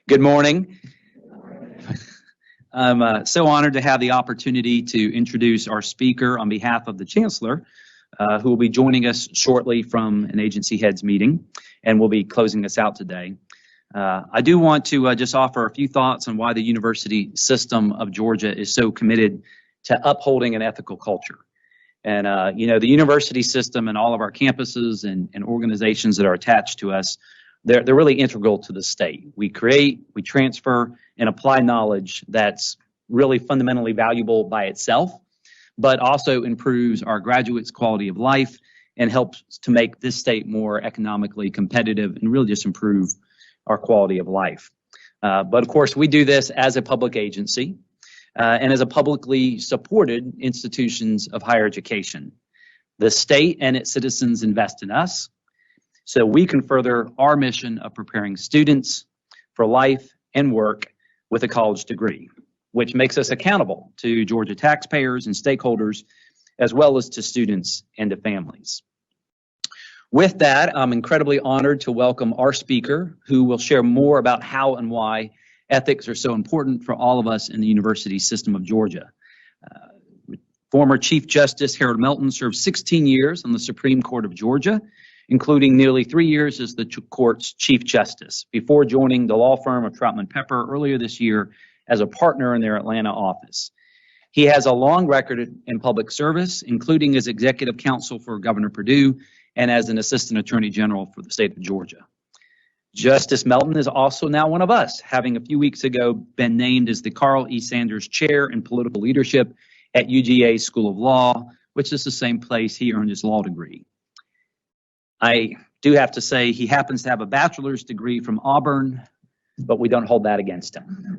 Good morning. I'm so honored to have the opportunity to introduce our speaker on behalf of the Chancellor, who will be joining us shortly from an agency heads meeting and will be closing us out today. I do want to just offer a few thoughts on why the University System of Georgia is so committed to upholding an ethical culture. And, the university system and all of our campuses and organizations that are attached to us, they're really integral to the state. We create, we transfer, and apply knowledge that's really fundamentally valuable by itself, but also improves our graduates' quality of life and helps to make this state more economically competitive and really just improve our quality of life. But of course, we do this as a public agency and as a publicly supported institutions of higher education. The state and its citizens invest in us, so we can further our mission of preparing students for life and work with a college degree, which makes us accountable to Georgia taxpayers and stakeholders, as well as to students and to families. With that, I'm incredibly honored to welcome our speaker, who will share more about how and why ethics are so important for all of us in the University System of Georgia. Former Chief Justice Harold Melton served 16 years on the Supreme Court of Georgia, including nearly 3 years as the court's Chief Justice, before joining the law firm of Troutman Pepper earlier this year as a partner in their Atlanta office. He has a long record in public service, including as executive counsel for Governor Perdue and as an assistant attorney general for the state of Georgia. Justice Melton is also now one of us, having a few weeks ago been named as the Carl E. Sanders Chair in Political Leadership at UGA School of Law, which is the same place he earned his law degree. I do have to say he happens to have a bachelor's degree from Auburn, but we don't hold that against him.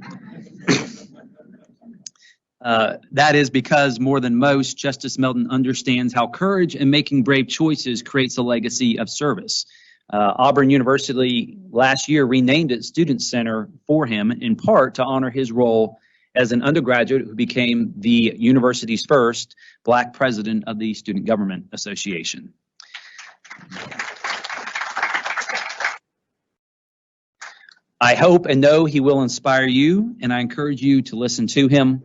That is because more than most, Justice Melton understands how courage and making brave choices creates a legacy of service. Auburn University last year renamed its Student Center for him, in part to honor his role as an undergraduate who became the university's first Black president of the Student Government Association. I hope and know he will inspire you, and I encourage you to listen to him.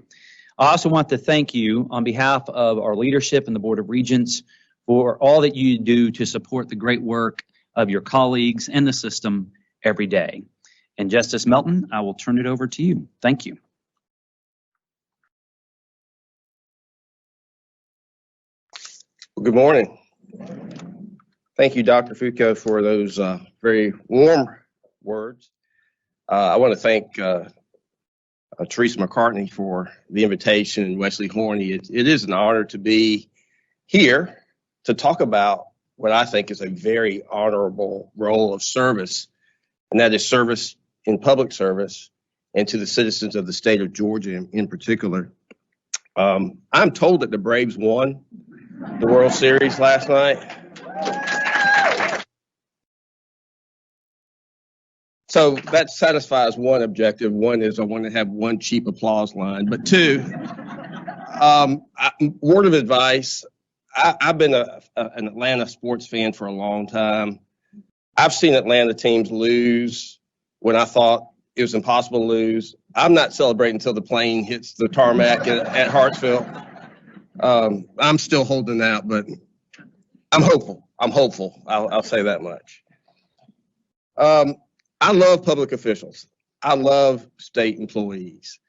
I also want to thank you on behalf of our leadership and the Board of Regents for all that you do to support the great work of your colleagues and the system every day. And Justice Melton, I will turn it over to you. Thank you. Well, good morning. Thank you, Dr. Foucault, for those very warm words. I want to thank Teresa McCartney for the invitation, and Wesley Horney. It is an honor to be here to talk about what I think is a very honorable role of service, and that is service in public service and to the citizens of the state of Georgia in particular. I'm told that the Braves won the World Series last night. So that satisfies one objective. One is I want to have one cheap applause line. But two, word of advice, I've been an Atlanta sports fan for a long time. I've seen Atlanta teams lose when I thought it was impossible to lose. I'm not celebrating until the plane hits the tarmac at Hartsfield. I'm still holding out, but I'm hopeful. I'll say that much. I love public officials. I love state employees.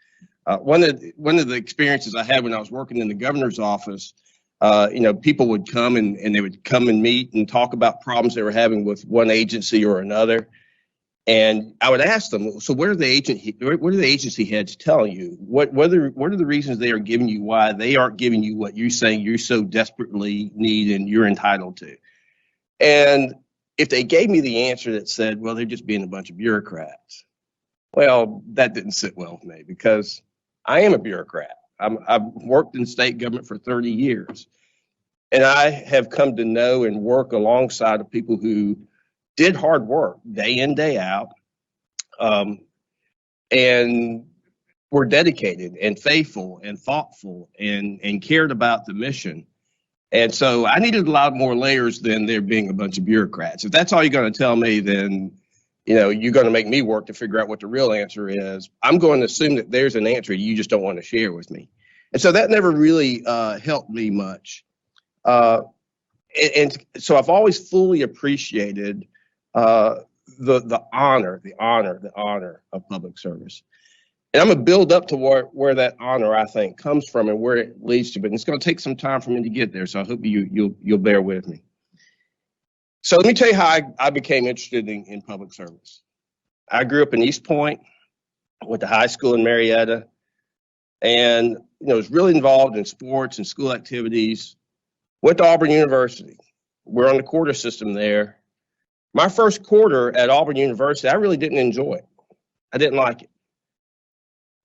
One of the experiences I had when I was working in the governor's office, people would come and they would come and meet and talk about problems they were having with one agency or another. And I would ask them, so what are the agency heads telling you? What are the reasons they are giving you why they aren't giving you what you're saying you so desperately need and you're entitled to? And if they gave me the answer that said, well, they're just being a bunch of bureaucrats, well, that didn't sit well with me because I am a bureaucrat. I've worked in state government for 30 years, and I have come to know and work alongside of people who did hard work day in, day out, and were dedicated and faithful and thoughtful and cared about the mission. And so I needed a lot more layers than there being a bunch of bureaucrats. If that's all you're going to tell me, then you're going to make me work to figure out what the real answer is. I'm going to assume that there's an answer you just don't want to share with me. And so that never really helped me much. And so I've always fully appreciated the honor of public service. And I'm going to build up to where that honor, I think, comes from and where it leads to. But it's going to take some time for me to get there. So I hope you'll bear with me. So let me tell you how I became interested in public service. I grew up in East Point, went to high school in Marietta, and was really involved in sports and school activities. Went to Auburn University. We're on the quarter system there. My first quarter at Auburn University, I really didn't enjoy it. I didn't like it.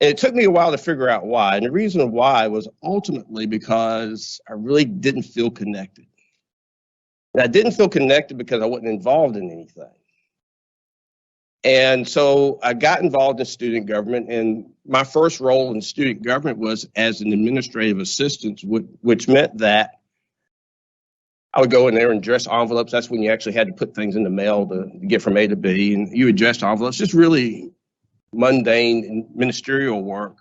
And it took me a while to figure out why. And the reason why was ultimately because I really didn't feel connected. And I didn't feel connected because I wasn't involved in anything. And so I got involved in student government, and my first role in student government was as an administrative assistant, which meant that I would go in there and address envelopes. That's when you actually had to put things in the mail to get from A to B, and you addressed envelopes, just really mundane and ministerial work.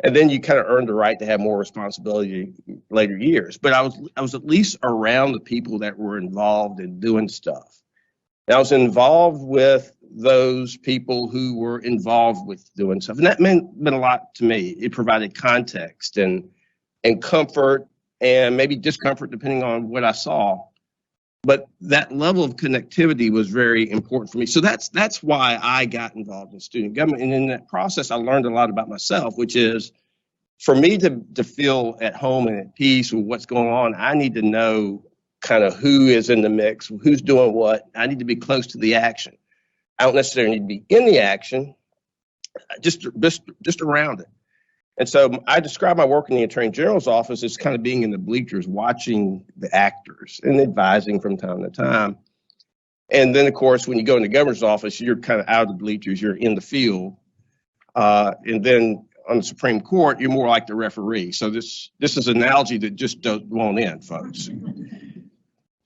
And then you kind of earned the right to have more responsibility later years. But I was at least around the people that were involved in doing stuff. And I was involved with those people who were involved with doing stuff. And that meant a lot to me. It provided context and comfort and maybe discomfort depending on what I saw. But that level of connectivity was very important for me. So that's why I got involved in student government. And in that process, I learned a lot about myself, which is for me to feel at home and at peace with what's going on, I need to know kind of who is in the mix, who's doing what. I need to be close to the action. I don't necessarily need to be in the action, just around it. And so I describe my work in the Attorney General's office as kind of being in the bleachers, watching the actors and advising from time to time. And then, of course, when you go in the governor's office, you're kind of out of the bleachers, you're in the field. And then on the Supreme Court, you're more like the referee. So this is an analogy that just won't end, folks.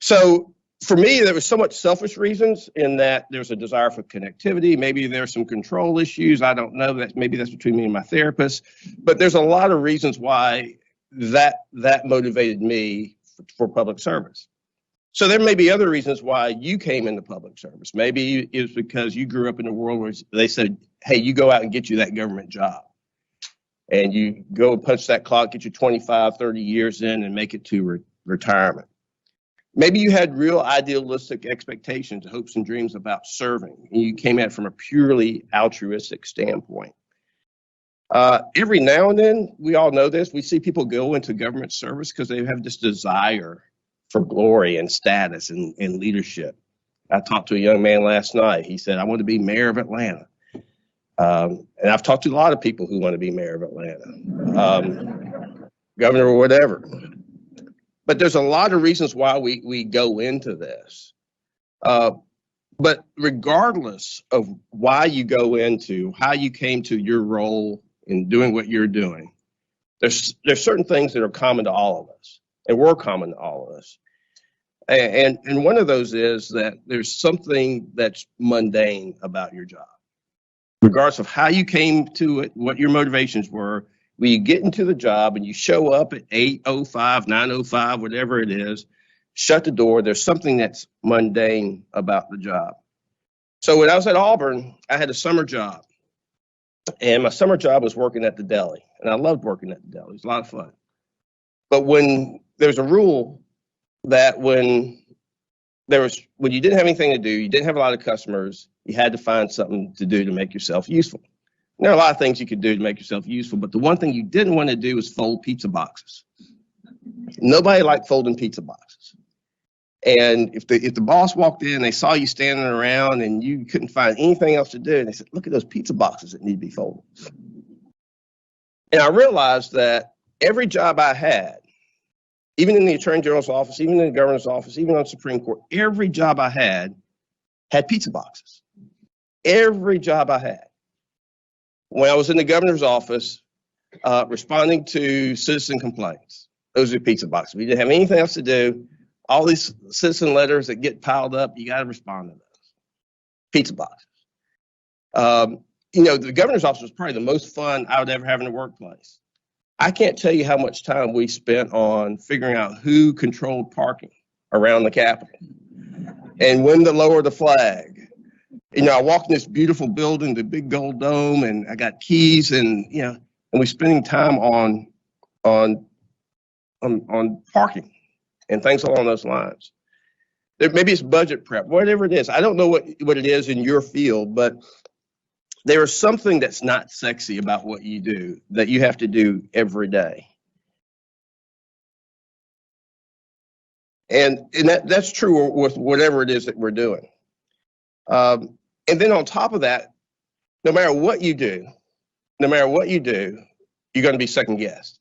So for me, there was somewhat selfish reasons in that there's a desire for connectivity. Maybe there's some control issues. I don't know. Maybe that's between me and my therapist. But there's a lot of reasons why that motivated me for public service. So there may be other reasons why you came into public service. Maybe it's because you grew up in a world where they said, hey, you go out and get you that government job. And you go punch that clock, get you 25, 30 years in and make it to retirement. Maybe you had real idealistic expectations, hopes and dreams about serving, and you came at it from a purely altruistic standpoint. Every now and then, we all know this, we see people go into government service because they have this desire for glory and status and leadership. I talked to a young man last night. He said, I want to be mayor of Atlanta. And I've talked to a lot of people who want to be mayor of Atlanta, governor or whatever. But there's a lot of reasons why we go into this. But regardless of why you go into, how you came to your role in doing what you're doing, there's certain things that are common to all of us, and were common to all of us. And one of those is that there's something that's mundane about your job. Regardless of how you came to it, what your motivations were, when you get into the job and you show up at 8:05, 9:05, whatever it is, shut the door, there's something that's mundane about the job. So when I was at Auburn, I had a summer job. And my summer job was working at the deli. And I loved working at the deli. It was a lot of fun. But when there's a rule that when you didn't have anything to do, you didn't have a lot of customers, you had to find something to do to make yourself useful. And there are a lot of things you could do to make yourself useful, but the one thing you didn't want to do was fold pizza boxes. Nobody liked folding pizza boxes. And if the boss walked in, they saw you standing around and you couldn't find anything else to do, and they said, look at those pizza boxes that need to be folded. And I realized that every job I had, even in the Attorney General's office, even in the governor's office, even on the Supreme Court, every job I had pizza boxes. Every job I had. When I was in the governor's office, responding to citizen complaints, those are pizza boxes. We didn't have anything else to do. All these citizen letters that get piled up, you got to respond to those. Pizza boxes. The governor's office was probably the most fun I would ever have in the workplace. I can't tell you how much time we spent on figuring out who controlled parking around the Capitol and when to lower the flag. I walked in this beautiful building, the big gold dome, and I got keys, and we're spending time on parking and things along those lines. Maybe it's budget prep, whatever it is. I don't know what it is in your field, but there is something that's not sexy about what you do that you have to do every day. And that's true with whatever it is that we're doing. And then on top of that, no matter what you do, you're going to be second guessed,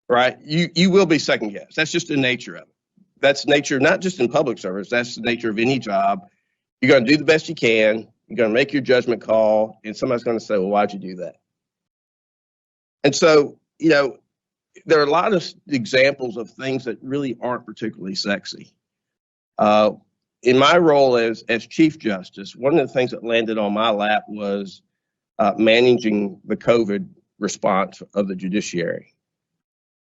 right? You will be second guessed. That's just the nature of it. That's nature, not just in public service. That's the nature of any job. You're going to do the best you can. You're going to make your judgment call, and somebody's going to say, well, why'd you do that? And so, there are a lot of examples of things that really aren't particularly sexy. In my role as Chief Justice, one of the things that landed on my lap was managing the COVID response of the judiciary.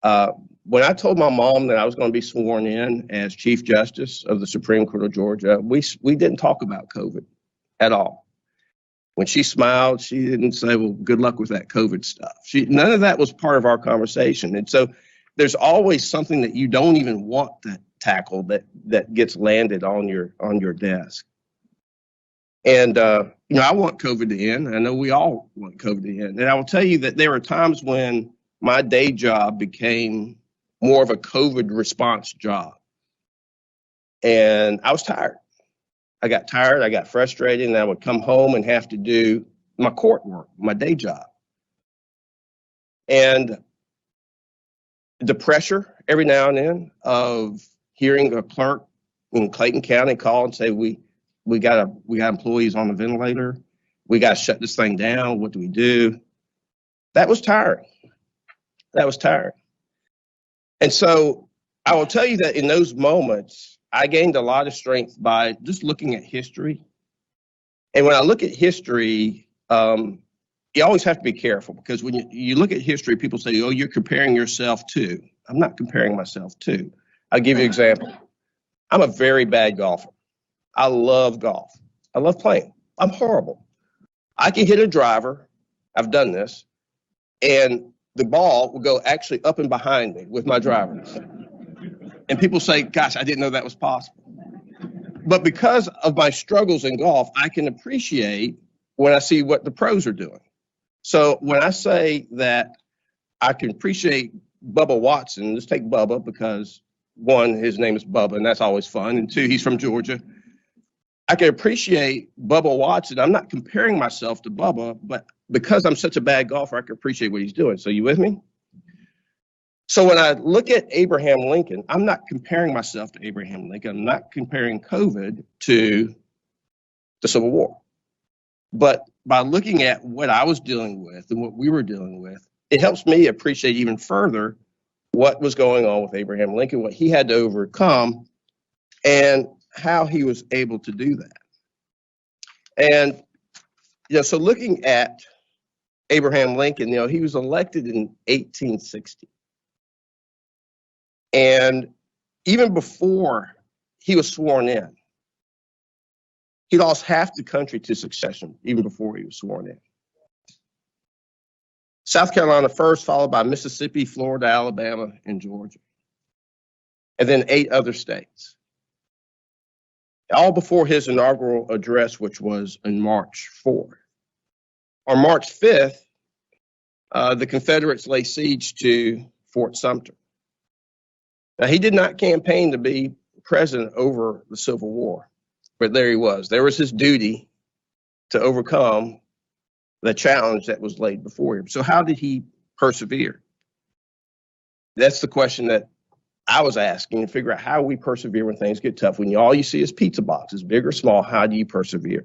When I told my mom that I was going to be sworn in as Chief Justice of the Supreme Court of Georgia, we didn't talk about COVID at all. When she smiled, she didn't say, well, good luck with that COVID stuff. None of that was part of our conversation. And so there's always something that you don't even want to tackle that gets landed on your desk. And, I want COVID to end. I know we all want COVID to end. And I will tell you that there were times when my day job became more of a COVID response job. And I was tired. I got tired, I got frustrated, and I would come home and have to do my court work, my day job. And the pressure every now and then of hearing a clerk in Clayton County call and say, we got employees on the ventilator, we got to shut this thing down, what do we do? That was tiring. And so I will tell you that in those moments, I gained a lot of strength by just looking at history. And when I look at history, you always have to be careful, because when you look at history, people say, oh, you're comparing yourself to. I'm not comparing myself to. I'll give you an example. I'm a very bad golfer. I love golf. I love playing. I'm horrible. I can hit a driver. I've done this. And the ball will go actually up and behind me with my driver. And people say, gosh, I didn't know that was possible. But because of my struggles in golf, I can appreciate when I see what the pros are doing. So when I say that I can appreciate Bubba Watson, let's take Bubba because, one, his name is Bubba, and that's always fun. And two, he's from Georgia. I can appreciate Bubba Watson. I'm not comparing myself to Bubba, but because I'm such a bad golfer, I can appreciate what he's doing. So you with me? So when I look at Abraham Lincoln, I'm not comparing myself to Abraham Lincoln. I'm not comparing COVID to the Civil War. But by looking at what I was dealing with and what we were dealing with, it helps me appreciate even further what was going on with Abraham Lincoln, what he had to overcome, and how he was able to do that. And, so looking at Abraham Lincoln, he was elected in 1860. And even before he was sworn in, he lost half the country to succession, even before he was sworn in. South Carolina first, followed by Mississippi, Florida, Alabama, and Georgia. And then 8 other states. All before his inaugural address, which was on March 4th. On March 5th, the Confederates laid siege to Fort Sumter. Now, he did not campaign to be president over the Civil War, but there he was. There was his duty to overcome the challenge that was laid before him. So how did he persevere? That's the question that I was asking, to figure out how we persevere when things get tough. When all you see is pizza boxes, big or small, how do you persevere?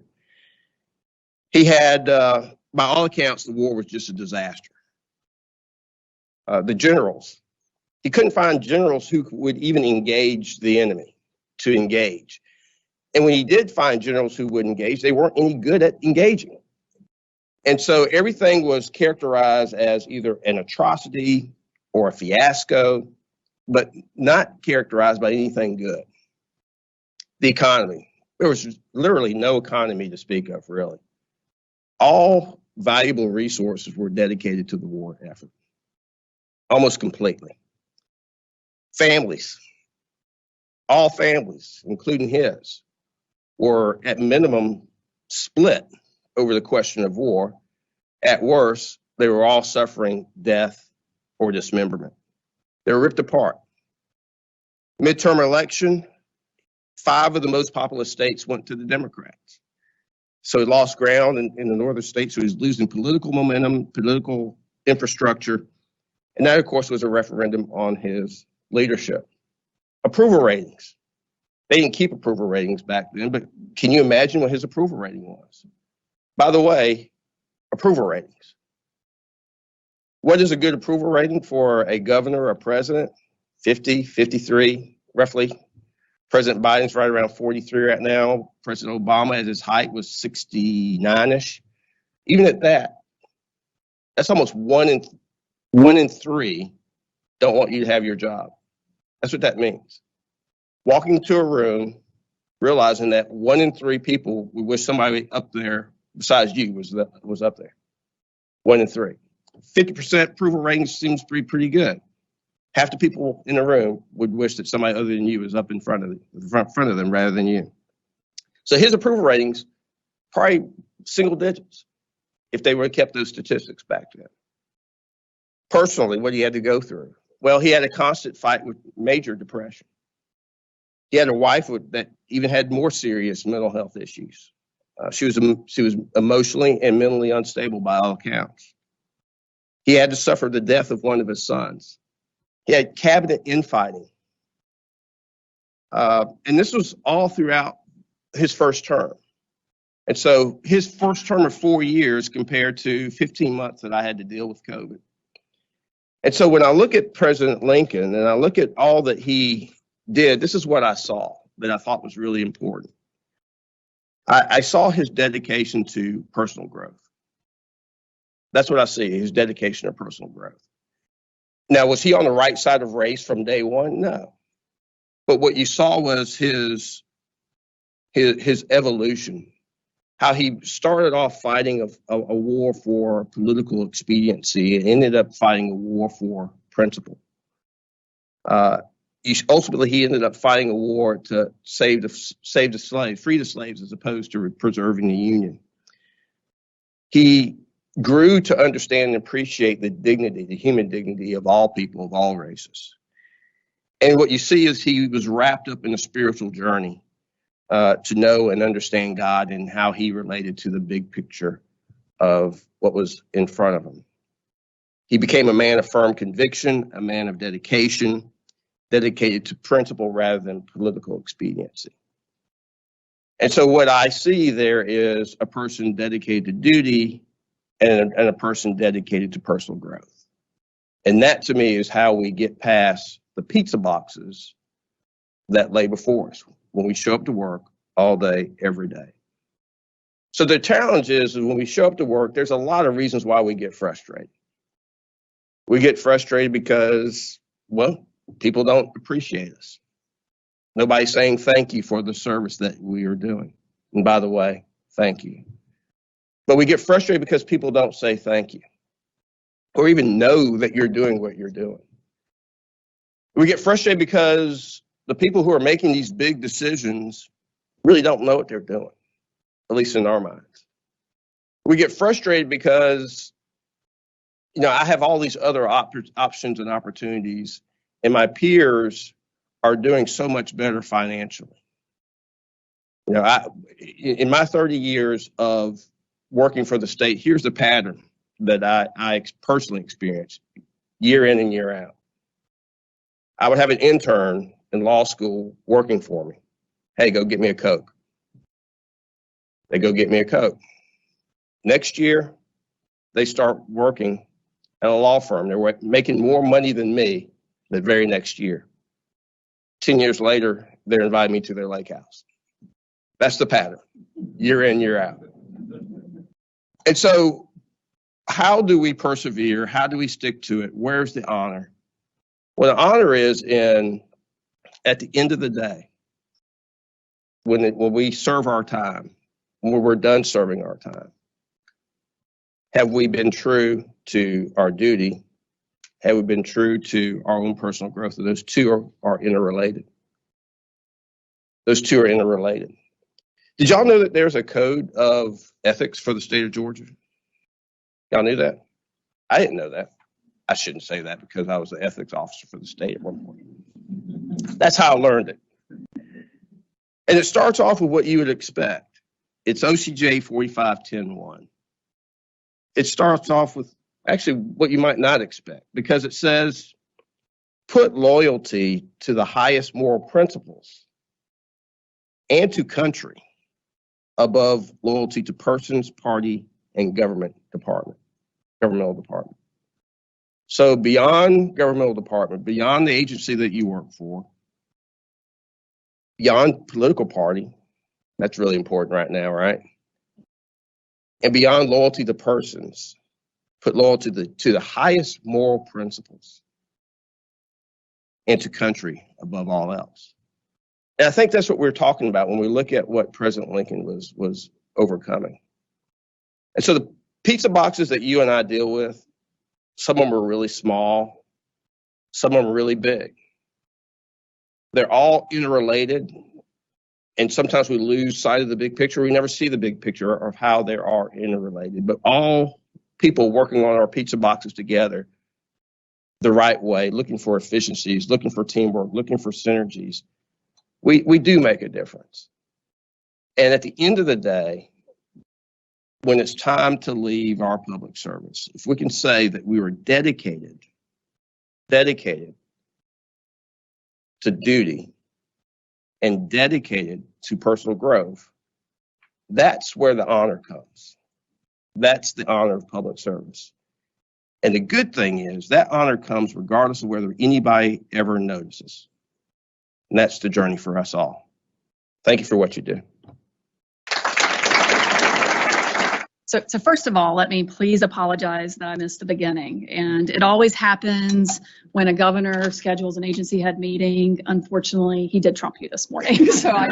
He had, by all accounts, the war was just a disaster. The generals, he couldn't find generals who would even engage the enemy, to engage. And when he did find generals who would engage, they weren't any good at engaging. And so everything was characterized as either an atrocity or a fiasco, but not characterized by anything good. The economy. There was literally no economy to speak of, really. All valuable resources were dedicated to the war effort, almost completely. Families, all families, including his, were at minimum split over the question of war. At worst, they were all suffering death or dismemberment. They were ripped apart. Midterm election, 5 of the most populous states went to the Democrats. So he lost ground in the northern states, so he was losing political momentum, political infrastructure. And that, of course, was a referendum on his leadership. Approval ratings. They didn't keep approval ratings back then, but can you imagine what his approval rating was? By the way, approval ratings. What is a good approval rating for a governor or a president? 50, 53, roughly. President Biden's right around 43 right now. President Obama at his height was 69-ish. Even at that, that's almost one in 3 don't want you to have your job. That's what that means. Walking into a room, realizing that 1 in 3 people would wish somebody up there besides you was up there. 1 in 3. 50% approval rating seems to be pretty good. Half the people in the room would wish that somebody other than you was up in front of them rather than you. So his approval ratings, probably single digits, if they would have kept those statistics back then. Personally, what he had to go through? Well, he had a constant fight with major depression. He had a wife that even had more serious mental health issues. She was emotionally and mentally unstable by all accounts. He had to suffer the death of one of his sons. He had cabinet infighting. And this was all throughout his first term. And so his first term of 4 years compared to 15 months that I had to deal with COVID. And so when I look at President Lincoln and I look at all that he did, this is what I saw that I thought was really important. I saw his dedication to personal growth. That's what I see, his dedication to personal growth. Now, was he on the right side of race from day one? No. But what you saw was his evolution, how he started off fighting a war for political expediency and ended up fighting a war for principle. Ultimately, he ended up fighting a war to save the slaves, free the slaves, as opposed to preserving the Union. He grew to understand and appreciate the dignity, the human dignity of all people, of all races. And what you see is he was wrapped up in a spiritual journey to know and understand God and how he related to the big picture of what was in front of him. He became a man of firm conviction, a man of dedication, dedicated to principle rather than political expediency. And so what I see there is a person dedicated to duty and a person dedicated to personal growth. And that, to me, is how we get past the pizza boxes that lay before us when we show up to work all day, every day. So the challenge is when we show up to work, there's a lot of reasons why we get frustrated. We get frustrated because, well, people don't appreciate us. Nobody's saying thank you for the service that we are doing. And by the way, thank you. But we get frustrated because people don't say thank you or even know that you're doing what you're doing. We get frustrated because the people who are making these big decisions really don't know what they're doing, at least in our minds. We get frustrated because, I have all these other options and opportunities, and my peers are doing so much better financially. In my 30 years of working for the state, here's the pattern that I personally experienced year in and year out. I would have an intern in law school working for me. Hey, go get me a Coke. They go get me a Coke. Next year, they start working at a law firm. They're making more money than me the very next year. 10 years later, they're inviting me to their lake house. That's the pattern, year in, year out. And so how do we persevere? How do we stick to it? Where's the honor? Well, the honor is at the end of the day, when we serve our time, when we're done serving our time. Have we been true to our duty? Have we been true to our own personal growth? And those two are interrelated. Those two are interrelated. Did y'all know that there's a code of ethics for the state of Georgia? Y'all knew that? I didn't know that. I shouldn't say that because I was the ethics officer for the state at one point. That's how I learned it. And it starts off with what you would expect. It's OCJ 4510-1. It starts off with actually what you might not expect, because it says, put loyalty to the highest moral principles and to country above loyalty to persons, party, and governmental department. So beyond governmental department, beyond the agency that you work for, beyond political party, that's really important right now, right? And beyond loyalty to persons, put loyalty to the highest moral principles and to country above all else. And I think that's what we're talking about when we look at what President Lincoln was overcoming. And so the pizza boxes that you and I deal with, some of them are really small, some of them are really big. They're all interrelated. And sometimes we lose sight of the big picture. We never see the big picture of how they are interrelated. But all people working on our pizza boxes together the right way, looking for efficiencies, looking for teamwork, looking for synergies, we do make a difference. And at the end of the day, when it's time to leave our public service, if we can say that we were dedicated to duty, and dedicated to personal growth, that's where the honor comes. That's the honor of public service. And the good thing is that honor comes regardless of whether anybody ever notices. And that's the journey for us all. Thank you for what you do. So first of all, let me please apologize that I missed the beginning. And it always happens when a governor schedules an agency head meeting. Unfortunately, he did trump you this morning, so I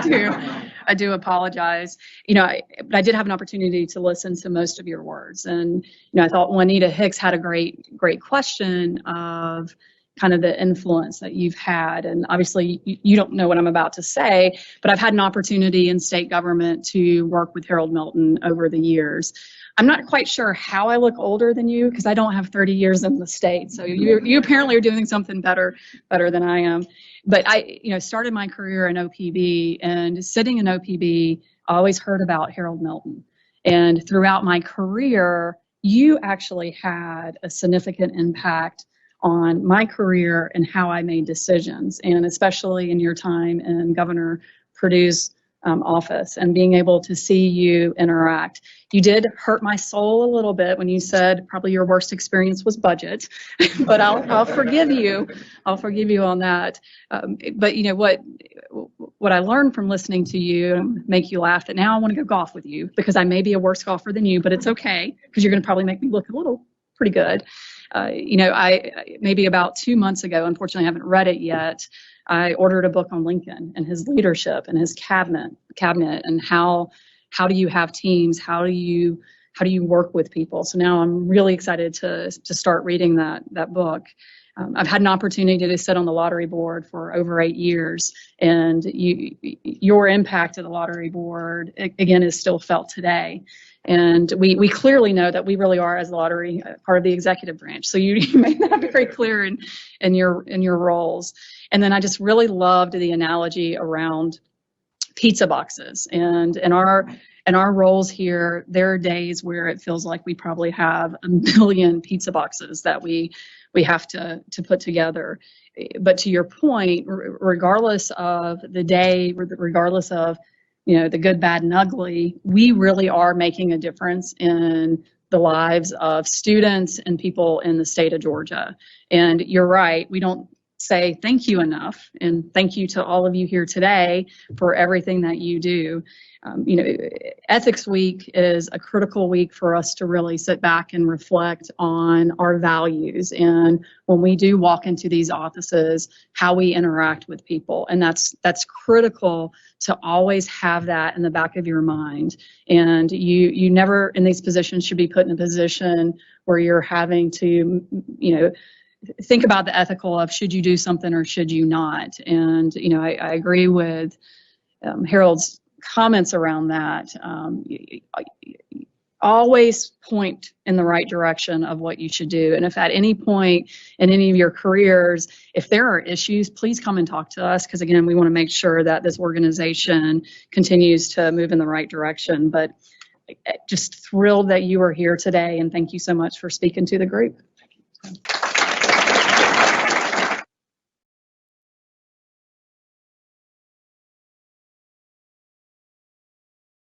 do apologize. But I did have an opportunity to listen to most of your words, and I thought Juanita Hicks had a great question of kind of the influence that you've had. And obviously you don't know what I'm about to say, but I've had an opportunity in state government to work with Harold Melton over the years. I'm not quite sure how I look older than you because I don't have 30 years in the state. So you apparently are doing something better than I am. But I started my career in OPB, and sitting in OPB, I always heard about Harold Melton. And throughout my career, you actually had a significant impact on my career and how I made decisions, and especially in your time in Governor Perdue's office and being able to see you interact. You did hurt my soul a little bit when you said probably your worst experience was budget, but I'll forgive you. I'll forgive you on that. But what I learned from listening to you, make you laugh, that now I want to go golf with you because I may be a worse golfer than you, but it's okay because you're going to probably make me look a little pretty good. I maybe about 2 months ago, unfortunately I haven't read it yet, I ordered a book on Lincoln and his leadership and his cabinet and how do you have teams, how do you work with people. So now I'm really excited to start reading that book. I've had an opportunity to sit on the lottery board for over 8 years, and your impact at the lottery board again is still felt today. And we clearly know that we really are, as a lottery, part of the executive branch. So you made that very clear in your roles. And then I just really loved the analogy around pizza boxes. And in our roles here, there are days where it feels like we probably have 1 million pizza boxes that we have to put together. But to your point, regardless of the day, regardless of the good, bad, and ugly, we really are making a difference in the lives of students and people in the state of Georgia. And you're right, we don't say thank you enough, and thank you to all of you here today for everything that you do. Ethics Week is a critical week for us to really sit back and reflect on our values, and when we do walk into these offices, how we interact with people. And that's critical to always have that in the back of your mind. And you never in these positions should be put in a position where you're having to, think about the ethical of should you do something or should you not. And, I agree with Harold's comments around that. Always point in the right direction of what you should do. And if at any point in any of your careers, if there are issues, please come and talk to us, because again, we want to make sure that this organization continues to move in the right direction. But just thrilled that you are here today, and thank you so much for speaking to the group.